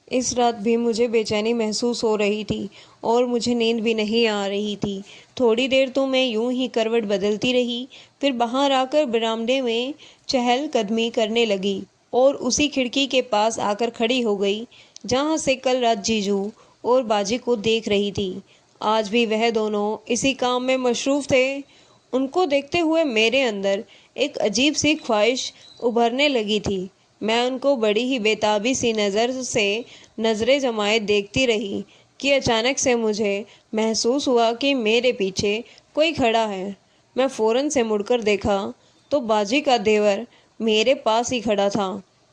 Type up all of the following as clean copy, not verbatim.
इस रात भी मुझे बेचैनी महसूस हो रही थी और मुझे नींद भी नहीं आ रही थी। थोड़ी देर तो मैं यूं ही करवट बदलती रही, फिर बाहर आकर बरामदे में चहलकदमी करने लगी और उसी खिड़की के पास आकर खड़ी हो गई जहां से कल रात जीजू और बाजी को देख रही थी। आज भी वह दोनों इसी काम में मशरूफ थे। उनको देखते हुए मेरे अंदर एक अजीब सी ख्वाहिश उभरने लगी थी। मैं उनको बड़ी ही बेताबी सी नज़र से नज़रें जमाए देखती रही कि अचानक से मुझे महसूस हुआ कि मेरे पीछे कोई खड़ा है। मैं फ़ौरन से मुड़कर देखा तो बाजी का देवर मेरे पास ही खड़ा था।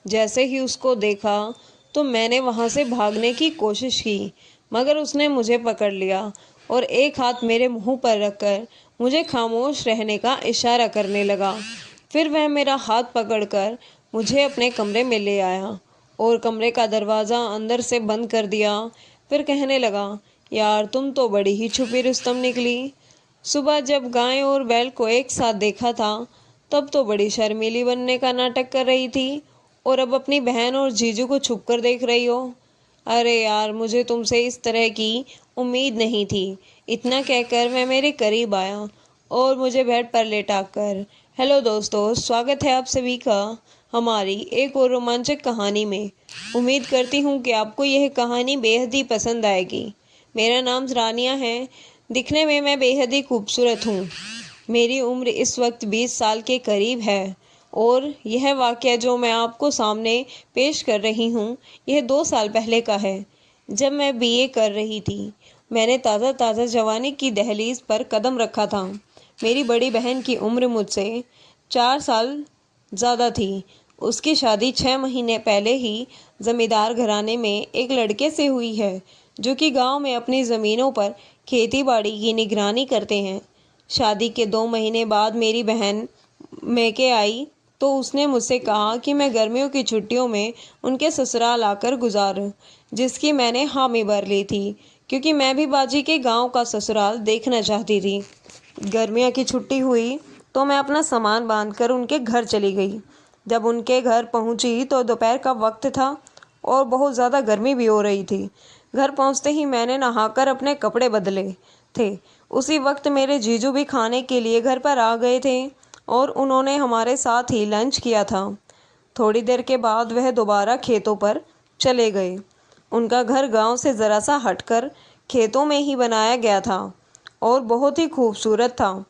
जैसे ही उसको देखा तो मैंने वहाँ से भागने की कोशिश की, मगर उसने मुझे पकड़ लिया और एक हाथ मेरे मुंह पर रखकर मुझे खामोश रहने का इशारा करने लगा। फिर वह मेरा हाथ पकड़कर मुझे अपने कमरे में ले आया और कमरे का दरवाज़ा अंदर से बंद कर दिया। फिर कहने लगा, यार तुम तो बड़ी ही छुपी रुस्तम निकली। सुबह जब गाय और बैल को एक साथ देखा था तब तो बड़ी शर्मीली बनने का नाटक कर रही थी, और अब अपनी बहन और जीजू को छुप कर देख रही हो। अरे यार, मुझे तुमसे इस तरह की उम्मीद नहीं थी। इतना कहकर वह मेरे करीब आया और मुझे बेड पर लेटाकर, हेलो दोस्तों, स्वागत है आप सभी का हमारी एक और रोमांचक कहानी में। उम्मीद करती हूँ कि आपको यह कहानी बेहद ही पसंद आएगी। मेरा नाम रानिया है। दिखने में मैं बेहद ही खूबसूरत हूँ। मेरी उम्र इस वक्त 20 साल के करीब है और यह वाक़या जो मैं आपको सामने पेश कर रही हूँ, यह 2 साल पहले का है, जब मैं बीए कर रही थी। मैंने ताज़ा जवानी की दहलीज पर कदम रखा था। मेरी बड़ी बहन की उम्र मुझसे 4 साल ज़्यादा थी। उसकी शादी 6 महीने पहले ही ज़मींदार घराने में एक लड़के से हुई है, जो कि गांव में अपनी ज़मीनों पर खेती बाड़ी की निगरानी करते हैं। शादी के 2 महीने बाद मेरी बहन मैके आई तो उसने मुझसे कहा कि मैं गर्मियों की छुट्टियों में उनके ससुराल आकर गुजारूं, जिसकी मैंने हामी भर ली थी, क्योंकि मैं भी बाजी के गांव का ससुराल देखना चाहती थी। गर्मियों की छुट्टी हुई तो मैं अपना सामान बांधकर उनके घर चली गई। जब उनके घर पहुंची तो दोपहर का वक्त था और बहुत ज़्यादा गर्मी भी हो रही थी। घर पहुंचते ही मैंने नहाकर अपने कपड़े बदले थे। उसी वक्त मेरे जीजू भी खाने के लिए घर पर आ गए थे और उन्होंने हमारे साथ ही लंच किया था। थोड़ी देर के बाद वह दोबारा खेतों पर चले गए। उनका घर गांव से ज़रा सा हटकर खेतों में ही बनाया गया था और बहुत ही खूबसूरत था।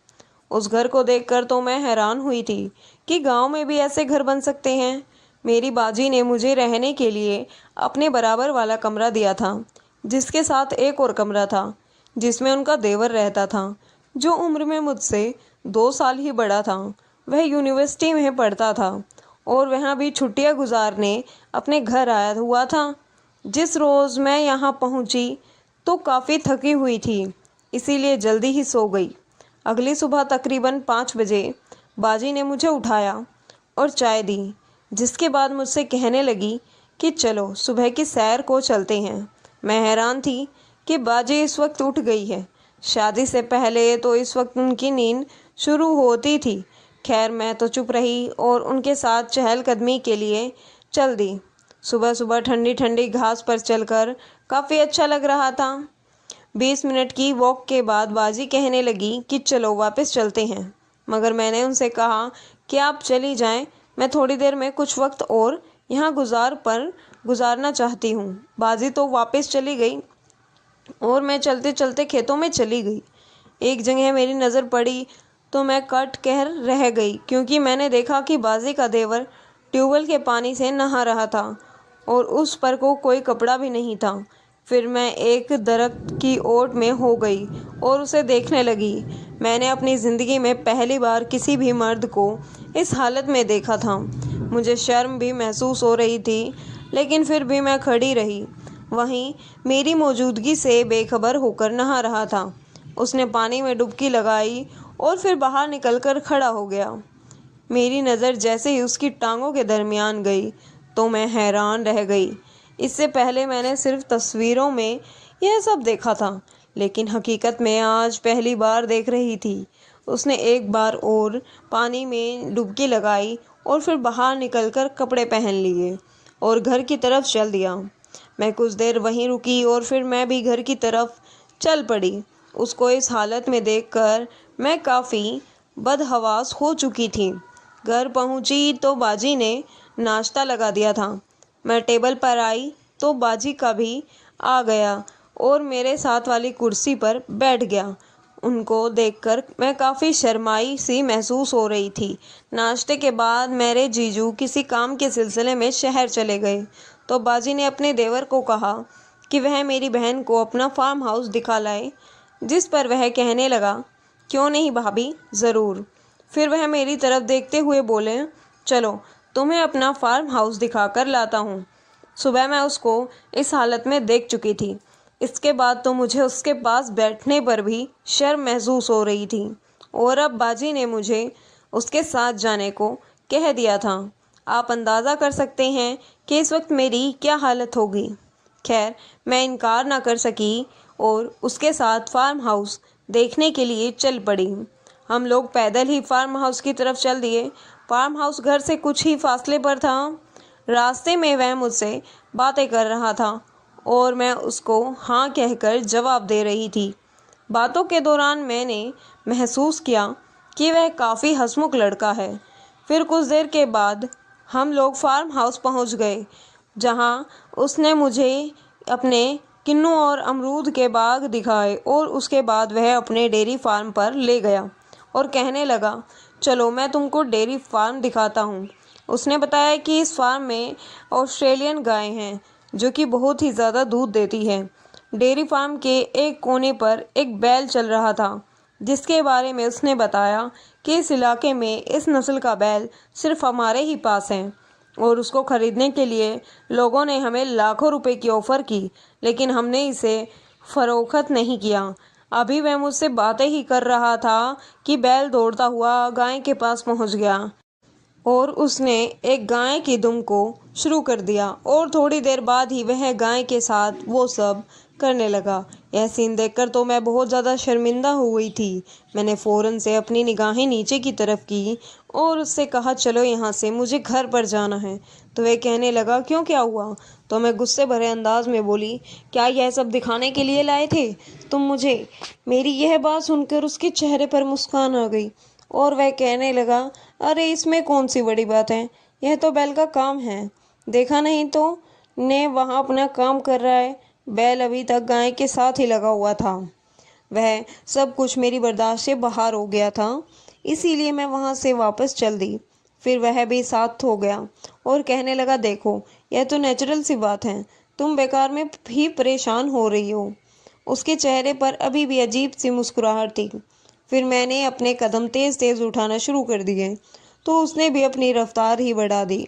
उस घर को देखकर तो मैं हैरान हुई थी कि गांव में भी ऐसे घर बन सकते हैं। मेरी बाजी ने मुझे रहने के लिए अपने बराबर वाला कमरा दिया था, जिसके साथ एक और कमरा था जिसमें उनका देवर रहता था, जो उम्र में मुझसे 2 साल ही बड़ा था। वह यूनिवर्सिटी में पढ़ता था और वहाँ भी छुट्टियाँ गुजारने अपने घर आया हुआ था। जिस रोज़ मैं यहाँ पहुँची तो काफ़ी थकी हुई थी, इसीलिए जल्दी ही सो गई। अगली सुबह तकरीबन 5 बजे बाजी ने मुझे उठाया और चाय दी, जिसके बाद मुझसे कहने लगी कि चलो सुबह की सैर को चलते हैं। मैं हैरान थी कि बाजी इस वक्त उठ गई है। शादी से पहले तो इस वक्त उनकी नींद शुरू होती थी। खैर, मैं तो चुप रही और उनके साथ चहलकदमी के लिए चल दी। सुबह सुबह ठंडी ठंडी घास पर चलकर काफ़ी अच्छा लग रहा था। 20 मिनट की वॉक के बाद बाजी कहने लगी कि चलो वापस चलते हैं, मगर मैंने उनसे कहा कि आप चली जाएं, मैं थोड़ी देर में कुछ वक्त और यहाँ गुजारना चाहती हूँ। बाजी तो वापस चली गई और मैं चलते चलते खेतों में चली गई। एक जगह मेरी नज़र पड़ी तो मैं कट कर रह गई, क्योंकि मैंने देखा कि बाजी का देवर ट्यूबवेल के पानी से नहा रहा था और उस पर को कोई कपड़ा भी नहीं था। फिर मैं एक दरख्त की ओट में हो गई और उसे देखने लगी। मैंने अपनी ज़िंदगी में पहली बार किसी भी मर्द को इस हालत में देखा था। मुझे शर्म भी महसूस हो रही थी, लेकिन फिर भी मैं खड़ी रही। वहीं मेरी मौजूदगी से बेखबर होकर नहा रहा था। उसने पानी में डुबकी लगाई और फिर बाहर निकलकर खड़ा हो गया। मेरी नज़र जैसे ही उसकी टांगों के दरमियान गई तो मैं हैरान रह गई। इससे पहले मैंने सिर्फ तस्वीरों में यह सब देखा था, लेकिन हकीकत में आज पहली बार देख रही थी। उसने एक बार और पानी में डुबकी लगाई और फिर बाहर निकलकर कपड़े पहन लिए और घर की तरफ चल दिया। मैं कुछ देर वहीं रुकी और फिर मैं भी घर की तरफ चल पड़ी। उसको इस हालत में देखकर मैं काफ़ी बदहवास हो चुकी थी। घर पहुंची तो बाजी ने नाश्ता लगा दिया था। मैं टेबल पर आई तो बाजी का भी आ गया और मेरे साथ वाली कुर्सी पर बैठ गया। उनको देखकर मैं काफ़ी शर्माई सी महसूस हो रही थी। नाश्ते के बाद मेरे जीजू किसी काम के सिलसिले में शहर चले गए तो बाजी ने अपने देवर को कहा कि वह मेरी बहन को अपना फार्म हाउस दिखा लाए, जिस पर वह कहने लगा, क्यों नहीं भाभी, ज़रूर। फिर वह मेरी तरफ देखते हुए बोले, चलो तुम्हें अपना फार्म हाउस दिखा कर लाता हूँ। सुबह मैं उसको इस हालत में देख चुकी थी। इसके बाद तो मुझे उसके पास बैठने पर भी शर्म महसूस हो रही थी और अब बाजी ने मुझे उसके साथ जाने को कह दिया था। आप अंदाज़ा कर सकते हैं कि इस वक्त मेरी क्या हालत होगी। खैर, मैं इनकार ना कर सकी और उसके साथ फार्म हाउस देखने के लिए चल पड़ी। हम लोग पैदल ही फार्म हाउस की तरफ चल दिए। फार्म हाउस घर से कुछ ही फासले पर था। रास्ते में वह मुझसे बातें कर रहा था और मैं उसको हाँ कहकर जवाब दे रही थी। बातों के दौरान मैंने महसूस किया कि वह काफ़ी हंसमुख लड़का है। फिर कुछ देर के बाद हम लोग फार्म हाउस पहुंच गए, जहां उसने मुझे अपने किन्नू और अमरूद के बाग दिखाए और उसके बाद वह अपने डेयरी फार्म पर ले गया और कहने लगा, चलो मैं तुमको डेयरी फार्म दिखाता हूँ। उसने बताया कि इस फार्म में ऑस्ट्रेलियन गाय हैं जो कि बहुत ही ज़्यादा दूध देती है। डेयरी फार्म के एक कोने पर एक बैल चल रहा था, जिसके बारे में उसने बताया कि इस इलाके में इस नस्ल का बैल सिर्फ हमारे ही पास है और उसको ख़रीदने के लिए लोगों ने हमें लाखों रुपए की ऑफ़र की, लेकिन हमने इसे फ़रोख्त नहीं किया। अभी वह मुझसे बातें ही कर रहा था कि बैल दौड़ता हुआ गाय के पास पहुंच गया और उसने एक गाय की दुम को शुरू कर दिया और थोड़ी देर बाद ही वह गाय के साथ वो सब करने लगा। यह सीन देखकर तो मैं बहुत ज़्यादा शर्मिंदा हो गई थी। मैंने फ़ौरन से अपनी निगाहें नीचे की तरफ की और उससे कहा, चलो यहाँ से, मुझे घर पर जाना है। तो वह कहने लगा, क्यों, क्या हुआ? तो मैं गुस्से भरे अंदाज में बोली, क्या यह सब दिखाने के लिए लाए थे तुम मुझे? मेरी यह बात सुनकर उसके चेहरे पर मुस्कान आ गई और वह कहने लगा, अरे इसमें कौन सी बड़ी बात है, यह तो बैल का काम है, देखा नहीं तो ने वहाँ अपना काम कर रहा है। बैल अभी तक गाय के साथ ही लगा हुआ था। वह सब कुछ मेरी बर्दाश्त से बाहर हो गया था, इसीलिए मैं वहाँ से वापस चल दी। फिर वह भी साथ हो गया और कहने लगा, देखो यह तो नेचुरल सी बात है, तुम बेकार में भी परेशान हो रही हो। उसके चेहरे पर अभी भी अजीब सी मुस्कुराहट थी। फिर मैंने अपने कदम तेज़ तेज़ उठाना शुरू कर दिए तो उसने भी अपनी रफ्तार ही बढ़ा दी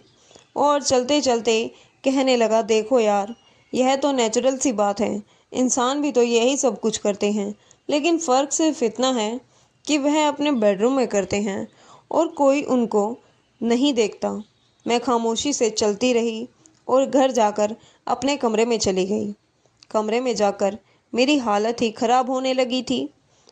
और चलते चलते कहने लगा, देखो यार, यह तो नेचुरल सी बात है, इंसान भी तो यही सब कुछ करते हैं, लेकिन फ़र्क सिर्फ इतना है कि वह अपने बेडरूम में करते हैं और कोई उनको नहीं देखता। मैं खामोशी से चलती रही और घर जाकर अपने कमरे में चली गई। कमरे में जाकर मेरी हालत ही ख़राब होने लगी थी।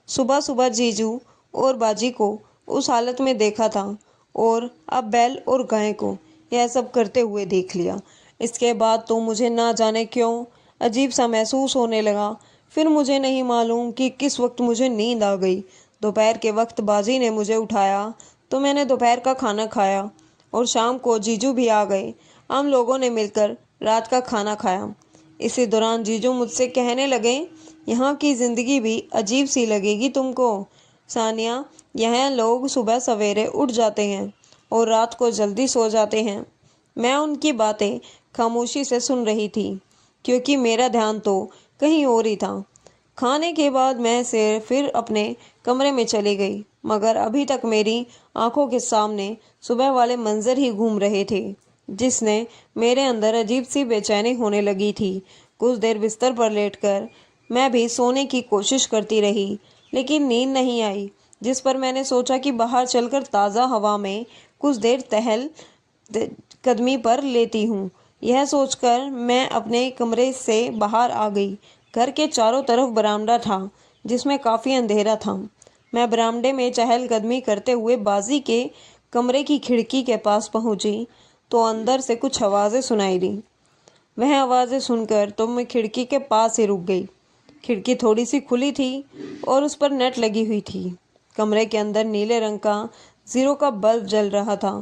सुबह सुबह जीजू और बाजी को उस हालत में देखा था और अब बैल और गाय को यह सब करते हुए देख लिया। इसके बाद तो मुझे ना जाने क्यों अजीब सा महसूस होने लगा। फिर मुझे नहीं मालूम कि किस वक्त मुझे नींद आ गई। दोपहर के वक्त बाजी ने मुझे उठाया तो मैंने दोपहर का खाना खाया और शाम को जीजू भी आ गए। हम लोगों ने मिलकर रात का खाना खाया। इसी दौरान जीजू मुझसे कहने लगे, यहाँ की ज़िंदगी भी अजीब सी लगेगी तुमको सानिया। यहाँ लोग सुबह सवेरे उठ जाते हैं और रात को जल्दी सो जाते हैं। मैं उनकी बातें खामोशी से सुन रही थी क्योंकि मेरा ध्यान तो कहीं और ही था। खाने के बाद मैं से फिर अपने कमरे में चली गई, मगर अभी तक मेरी आंखों के सामने सुबह वाले मंजर ही घूम रहे थे, जिसने मेरे अंदर अजीब सी बेचैनी होने लगी थी। कुछ देर बिस्तर पर लेटकर मैं भी सोने की कोशिश करती रही, लेकिन नींद नहीं आई, जिस पर मैंने सोचा कि बाहर चलकर ताज़ा हवा में कुछ देर टहल कदमी पर लेती हूँ। यह सोचकर मैं अपने कमरे से बाहर आ गई। घर के चारों तरफ बरामदा था, जिसमें काफ़ी अंधेरा था। मैं बरामदे में चहलकदमी करते हुए बाजी के कमरे की खिड़की के पास पहुंची तो अंदर से कुछ आवाज़ें सुनाई दी। वह आवाज़ें सुनकर तो मैं खिड़की के पास ही रुक गई। खिड़की थोड़ी सी खुली थी और उस पर नेट लगी हुई थी। कमरे के अंदर नीले रंग का 0 का बल्ब जल रहा था।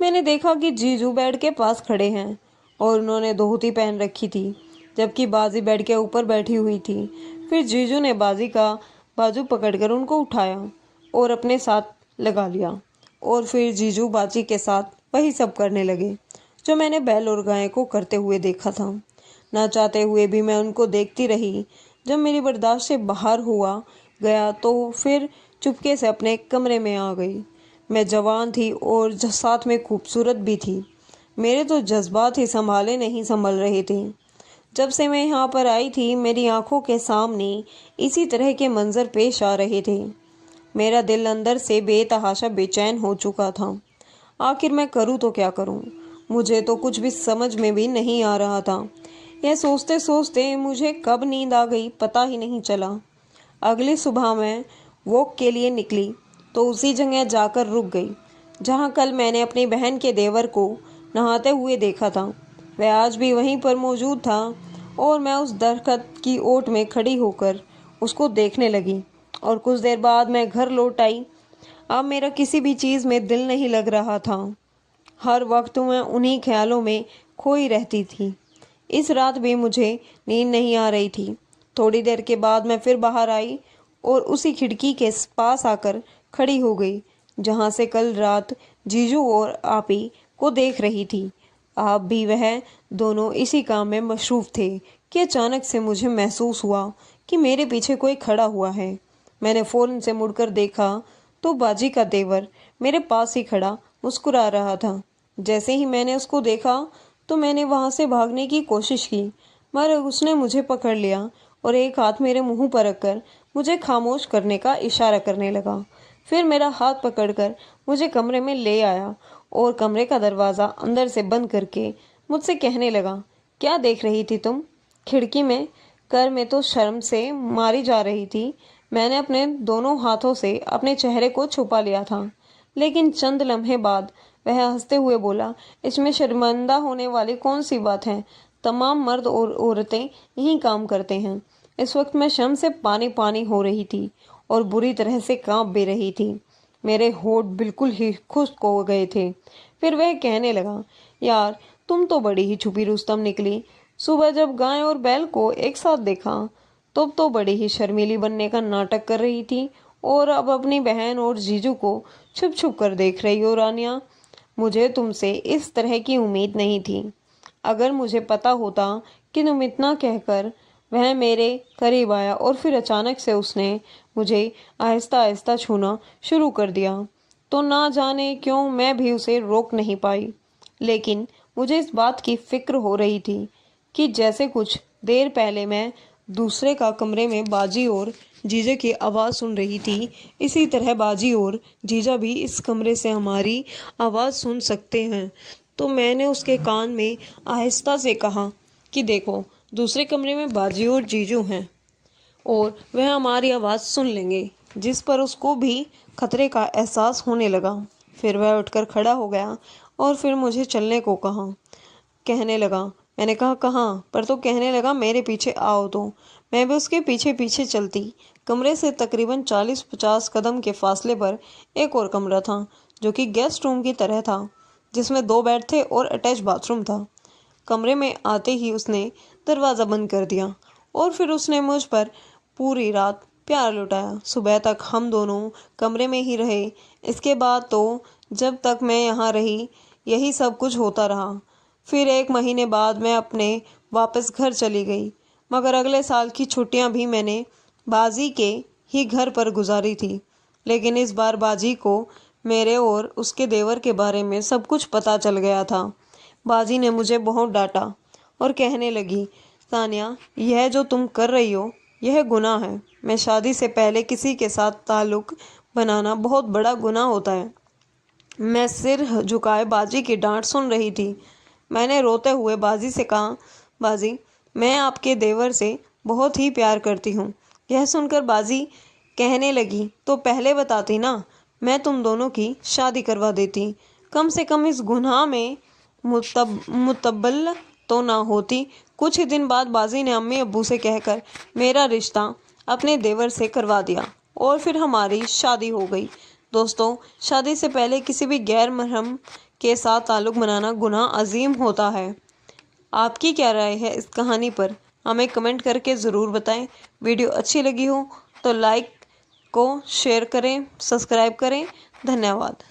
मैंने देखा कि जीजू बेड के पास खड़े हैं और उन्होंने धोती पहन रखी थी, जबकि बाजी बेड के ऊपर बैठी हुई थी। फिर जीजू ने बाजी का बाजू पकड़कर उनको उठाया और अपने साथ लगा लिया, और फिर जीजू बाजी के साथ वही सब करने लगे जो मैंने बैल और गाय को करते हुए देखा था। ना चाहते हुए भी मैं उनको देखती रही। जब मेरी बर्दाश्त से बाहर हुआ गया तो फिर चुपके से अपने कमरे में आ गई। मैं जवान थी और साथ में खूबसूरत भी थी। मेरे तो जज्बात ही संभाले नहीं संभल रहे थे। जब से मैं यहाँ पर आई थी मेरी आंखों के सामने इसी तरह के मंजर पेश आ रहे थे। मेरा दिल अंदर से बेतहाशा बेचैन हो चुका था। आखिर मैं करूँ तो क्या करूँ? मुझे तो कुछ भी समझ में भी नहीं आ रहा था। यह सोचते सोचते मुझे कब नींद आ गई पता ही नहीं चला। अगली सुबह मैं वॉक के लिए निकली तो उसी जगह जाकर रुक गई जहाँ कल मैंने अपनी बहन के देवर को नहाते हुए देखा था। वह आज भी वहीं पर मौजूद था और मैं उस दरख्त की ओट में खड़ी होकर उसको देखने लगी। और कुछ देर बाद मैं घर लौट आई। अब मेरा किसी भी चीज़ में दिल नहीं लग रहा था। हर वक्त मैं उन्हीं ख्यालों में खोई रहती थी। इस रात भी मुझे नींद नहीं आ रही थी। थोड़ी देर के बाद मैं फिर बाहर आई और उसी खिड़की के पास आकर खड़ी हो गई जहाँ से कल रात जीजू और आपी को देख रही थी। आप भी वह दोनों इसी काम में मशरूफ थे कि अचानक से मुझे महसूस हुआ कि मेरे पीछे कोई खड़ा हुआ है। मैंने फ़ौरन से मुड़कर देखा तो बाजी का देवर मेरे पास ही खड़ा मुस्कुरा रहा था। जैसे ही मैंने उसको देखा तो मैंने वहाँ से भागने की कोशिश की, मगर उसने मुझे पकड़ लिया और एक हाथ मेरे मुंह पर रखकर मुझे खामोश करने का इशारा करने लगा। फिर मेरा हाथ पकड़कर मुझे कमरे में ले आया और कमरे का दरवाज़ा अंदर से बंद करके मुझसे कहने लगा, क्या देख रही थी तुम? खिड़की में कर में तो शर्म से मारी जा रही थी। मैंने अपने दोनों हाथों से अपने चेहरे को छुपा लिया था, लेकिन चंद लम्हे बाद वह हंसते हुए बोला, इसमें शर्मिंदा होने वाली कौन सी बात है? तमाम मर्द और औरतें यही काम करते हैं। इस वक्त मैं शर्म से पानी पानी हो रही थी और बुरी तरह से कांप भी रही थी। मेरे होठ बिल्कुल ही खुश्क हो गए थे। फिर वह कहने लगा, यार तुम तो बड़ी ही छुपी रुस्तम निकली। सुबह जब गाय और बैल को एक साथ देखा तब तो बड़ी ही शर्मीली बनने का नाटक कर रही थी, और अब अपनी बहन और जीजू को छुप छुप कर देख रही हो। रानिया, मुझे तुमसे इस तरह की उम्मीद नहीं थी। अगर मुझे पता होता कि तुम इतना कहकर वह मेरे करीब आया और फिर अचानक से उसने मुझे आहिस्ता आहिस्ता छूना शुरू कर दिया तो ना जाने क्यों मैं भी उसे रोक नहीं पाई। लेकिन मुझे इस बात की फिक्र हो रही थी कि जैसे कुछ देर पहले मैं दूसरे का कमरे में बाजी और जीजा की आवाज़ सुन रही थी, इसी तरह बाजी और जीजा भी इस कमरे से हमारी आवाज़ सुन सकते हैं। तो मैंने उसके कान में आहिस्ता से कहा कि देखो, दूसरे कमरे में बाजी और जीजू हैं और वह हमारी आवाज़ सुन लेंगे, जिस पर उसको भी खतरे का एहसास होने लगा। फिर वह उठकर खड़ा हो गया और फिर मुझे चलने को कहने लगा। मैंने कहा कहाँ? पर तो कहने लगा मेरे पीछे आओ। तो मैं भी उसके पीछे पीछे चलती। कमरे से तकरीबन 40-50 कदम के फासले पर एक और कमरा था जो कि गेस्ट रूम की तरह था, जिसमें 2 बेड थे और अटैच बाथरूम था। कमरे में आते ही उसने दरवाज़ा बंद कर दिया और फिर उसने मुझ पर पूरी रात प्यार लुटाया। सुबह तक हम दोनों कमरे में ही रहे। इसके बाद तो जब तक मैं यहाँ रही यही सब कुछ होता रहा। फिर 1 महीने बाद मैं अपने वापस घर चली गई, मगर अगले साल की छुट्टियां भी मैंने बाजी के ही घर पर गुजारी थी। लेकिन इस बार बाजी को मेरे और उसके देवर के बारे में सब कुछ पता चल गया था। बाजी ने मुझे बहुत डांटा और कहने लगी, सानिया, यह जो तुम कर रही हो यह गुनाह है। मैं शादी से पहले किसी के साथ ताल्लुक़ बनाना बहुत बड़ा गुनाह होता है। मैं सिर झुकाए बाजी की डांट सुन रही थी। मैंने रोते हुए बाजी से कहा, बाजी, मैं आपके देवर से बहुत ही प्यार करती हूँ। यह सुनकर बाजी कहने लगी, तो पहले बताती ना, मैं तुम दोनों की शादी करवा देती। कम से कम इस गुनाह में मुतब्बल तो ना होती। कुछ ही दिन बाद बाजी ने अम्मी अब्बू से कहकर मेरा रिश्ता अपने देवर से करवा दिया और फिर हमारी शादी हो गई। दोस्तों, शादी से पहले किसी भी गैर महरम के साथ ताल्लुक़ बनाना गुनाह अजीम होता है। आपकी क्या राय है इस कहानी पर? हमें कमेंट करके ज़रूर बताएं। वीडियो अच्छी लगी हो तो लाइक को शेयर करें, सब्सक्राइब करें। धन्यवाद।